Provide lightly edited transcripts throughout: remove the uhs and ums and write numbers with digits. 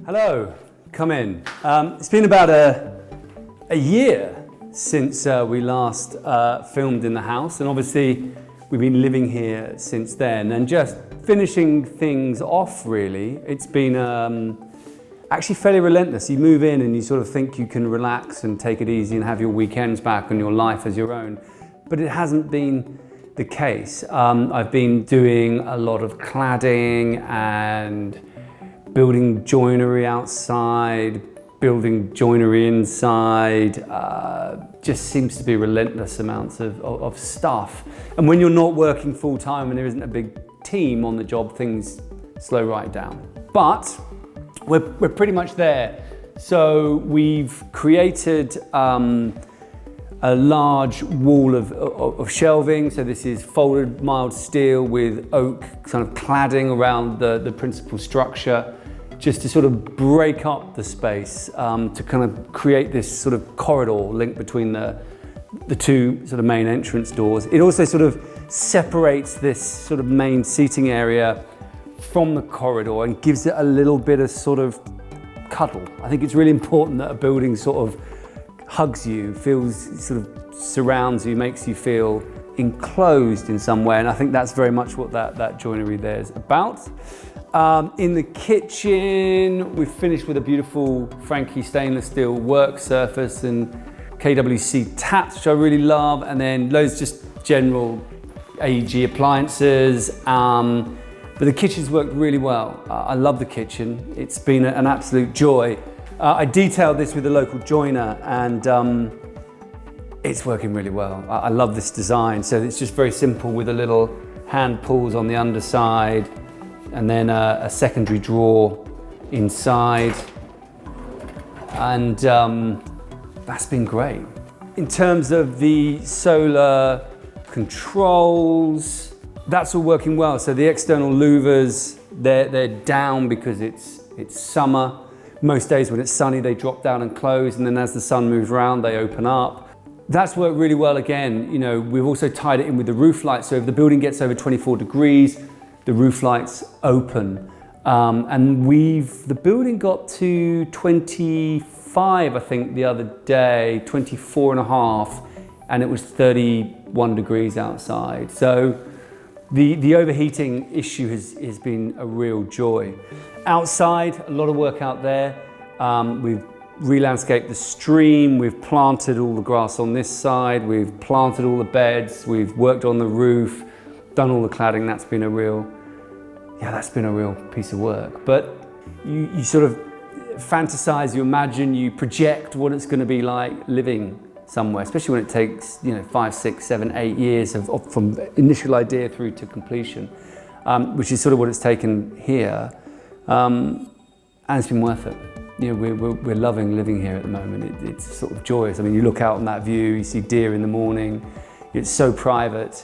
Hello, come in. It's been about a year since we last filmed in the house, and obviously we've been living here since then, and just finishing things off really. It's been actually fairly relentless. You move in and you sort of think you can relax and take it easy and have your weekends back and your life as your own, but it hasn't been the case. I've been doing a lot of cladding and building joinery outside, building joinery inside, just seems to be relentless amounts of stuff. And when you're not working full time and there isn't a big team on the job, things slow right down. But we're pretty much there. So we've created a large wall of shelving. So this is folded mild steel with oak kind of cladding around the principal structure, just to sort of break up the space, to kind of create this sort of corridor link between the two sort of main entrance doors. It also sort of separates this sort of main seating area from the corridor and gives it a little bit of sort of cuddle. I think it's really important that a building sort of hugs you, sort of surrounds you, makes you feel enclosed in some way, and I think that's very much what that joinery there is about. In the kitchen, we've finished with a beautiful Frankie stainless steel work surface and KWC taps, which I really love, and then loads of just general AEG appliances. But the kitchen's worked really well. I love the kitchen. It's been an absolute joy. I detailed this with a local joiner, and it's working really well. I love this design. So it's just very simple with a little hand pulls on the underside, and then a secondary drawer inside, and that's been great. In terms of the solar controls, that's all working well. So the external louvers, they're down because it's summer. Most days when it's sunny, they drop down and close, and then as the sun moves around, they open up. That's worked really well again. You know, we've also tied it in with the roof lights, so if the building gets over 24 degrees, the roof lights open. And the building got to 25, I think, the other day, 24 and a half, and it was 31 degrees outside. So the overheating issue has been a real joy. Outside, a lot of work out there. We've re-landscaped the stream, we've planted all the grass on this side, we've planted all the beds, we've worked on the roof, done all the cladding. That's been a real piece of work. But you sort of fantasize, you imagine, you project what it's going to be like living somewhere, especially when it takes 5, 6, 7, 8 years from initial idea through to completion, which is sort of what it's taken here, and it's been worth it. We're loving living here at the moment. It's sort of joyous. I mean, you look out on that view, you see deer in the morning. It's so private.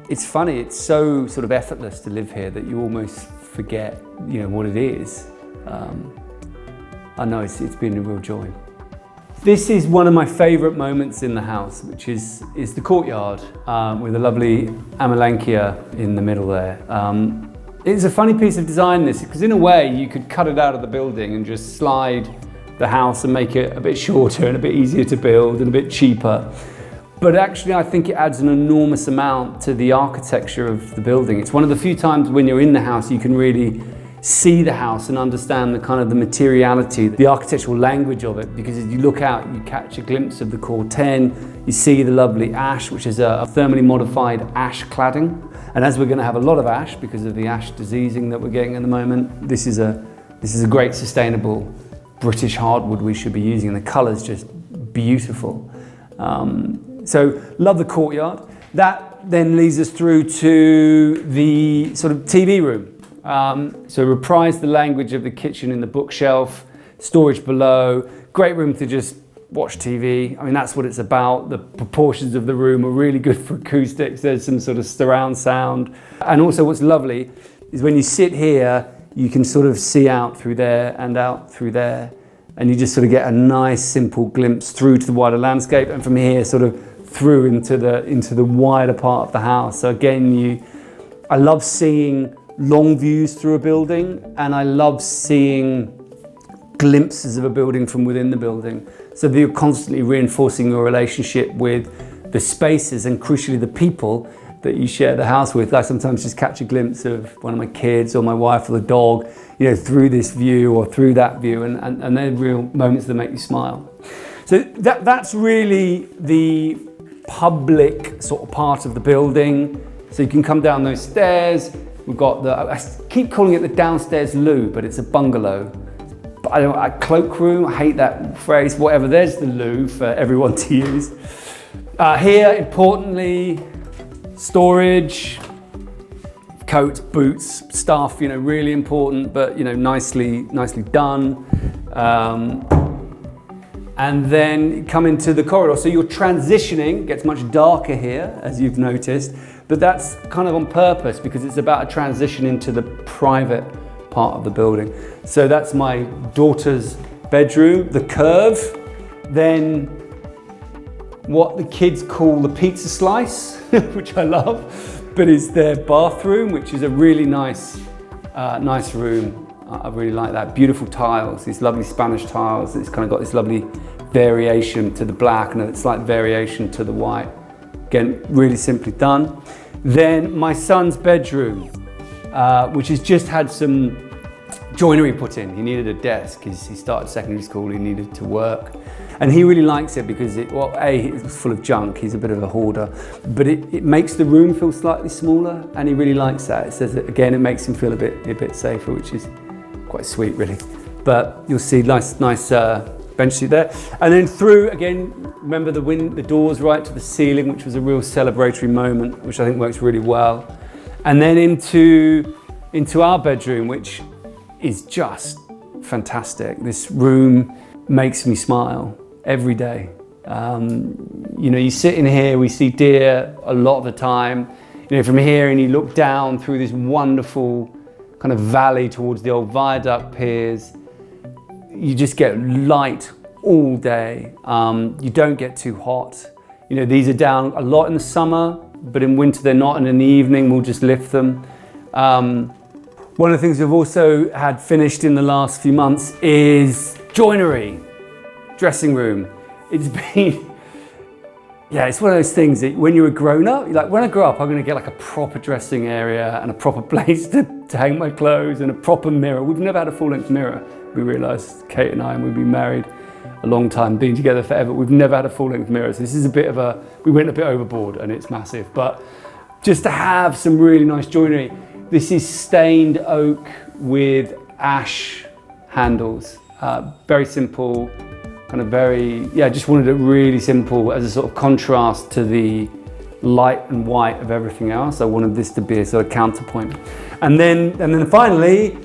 It's funny, it's so sort of effortless to live here that you almost forget, what it is. I know it's been a real joy. This is one of my favourite moments in the house, which is the courtyard with a lovely Amelanchier in the middle there. It's a funny piece of design, this, because in a way you could cut it out of the building and just slide the house and make it a bit shorter and a bit easier to build and a bit cheaper. But actually, I think it adds an enormous amount to the architecture of the building. It's one of the few times when you're in the house you can really see the house and understand the kind of the materiality, the architectural language of it, because as you look out, you catch a glimpse of the core 10, you see the lovely ash, which is a thermally modified ash cladding. And as we're going to have a lot of ash because of the ash diseasing that we're getting at the moment, this is a great sustainable British hardwood we should be using, and the colour's just beautiful. So love the courtyard. That then leads us through to the sort of TV room. So reprise the language of the kitchen in the bookshelf, storage below, great room to just watch TV. I mean, that's what it's about. The proportions of the room are really good for acoustics. There's some sort of surround sound. And also what's lovely is when you sit here, you can sort of see out through there and out through there. And you just sort of get a nice, simple glimpse through to the wider landscape. And from here, sort of through into the wider part of the house. So again, I love seeing long views through a building, and I love seeing glimpses of a building from within the building. So that you're constantly reinforcing your relationship with the spaces and crucially the people that you share the house with. I sometimes just catch a glimpse of one of my kids or my wife or the dog, through this view or through that view, and they're real moments that make you smile. So that's really the public sort of part of the building. So you can come down those stairs. We've got I keep calling it the downstairs loo, but it's a bungalow. But a cloakroom, I hate that phrase, whatever, there's the loo for everyone to use. Here, importantly, storage, coats, boots, stuff, really important, but nicely done. And then come into the corridor. So you're transitioning, gets much darker here, as you've noticed, but that's kind of on purpose because it's about a transition into the private part of the building. So that's my daughter's bedroom, the curve, then what the kids call the pizza slice, which I love, but is their bathroom, which is a really nice room. I really like that. Beautiful tiles, these lovely Spanish tiles. It's kind of got this lovely variation to the black and a slight variation to the white. Again, really simply done. Then my son's bedroom, which has just had some joinery put in. He needed a desk. He started secondary school, he needed to work. And he really likes it because it's full of junk. He's a bit of a hoarder, but it makes the room feel slightly smaller, and he really likes that. It says that, again, it makes him feel a bit safer, which is quite sweet, really. But you'll see nice bench seat there. And then through, again, remember the doors right to the ceiling, which was a real celebratory moment, which I think works really well. And then into our bedroom, which is just fantastic. This room makes me smile every day. You sit in here, we see deer a lot of the time. From here, and you look down through this wonderful kind of valley towards the old viaduct piers. You just get light all day. You don't get too hot. These are down a lot in the summer, but in winter they're not, and in the evening we'll just lift them. One of the things we've also had finished in the last few months is joinery, dressing room. It's one of those things that when you're a grown up, you're like, when I grow up, I'm going to get like a proper dressing area and a proper place to hang my clothes and a proper mirror. We've never had a full-length mirror. We realised, Kate and I, and we've been married a long time, been together forever. We've never had a full-length mirror. So this is we went a bit overboard and it's massive. But just to have some really nice joinery. This is stained oak with ash handles. Very simple. Just wanted it really simple as a sort of contrast to the light and white of everything else. I wanted this to be a sort of counterpoint. And then finally,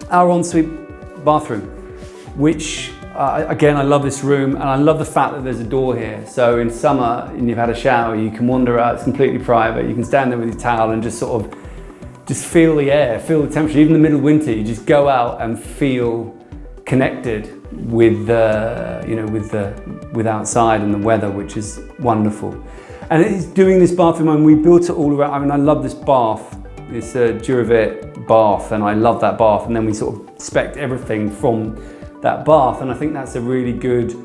our ensuite bathroom, which again, I love this room, and I love the fact that there's a door here. So in summer, and you've had a shower, you can wander out, it's completely private. You can stand there with your towel and just feel the air, feel the temperature. Even in the middle of winter, you just go out and feel connected with outside and the weather, which is wonderful. And it's doing this bathroom, and we built it all around. I mean, I love this bath. It's a Duravit bath, and I love that bath. And then we sort of spec'd everything from that bath, and I think that's a really good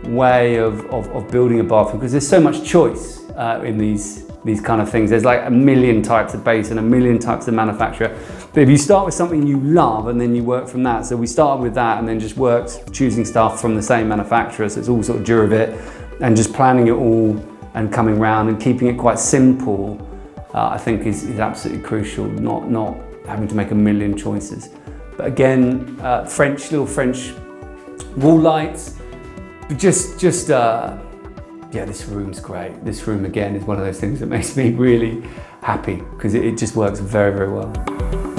way of building a bathroom, because there's so much choice in these kind of things. There's like a million types of base and a million types of manufacturer. But if you start with something you love and then you work from that, so we started with that and then just worked choosing stuff from the same manufacturer, so it's all sort of Duravit, and just planning it all and coming round and keeping it quite simple, I think is absolutely crucial, not having to make a million choices. But again, little French wall lights, this room's great. This room again is one of those things that makes me really happy because it just works very, very well.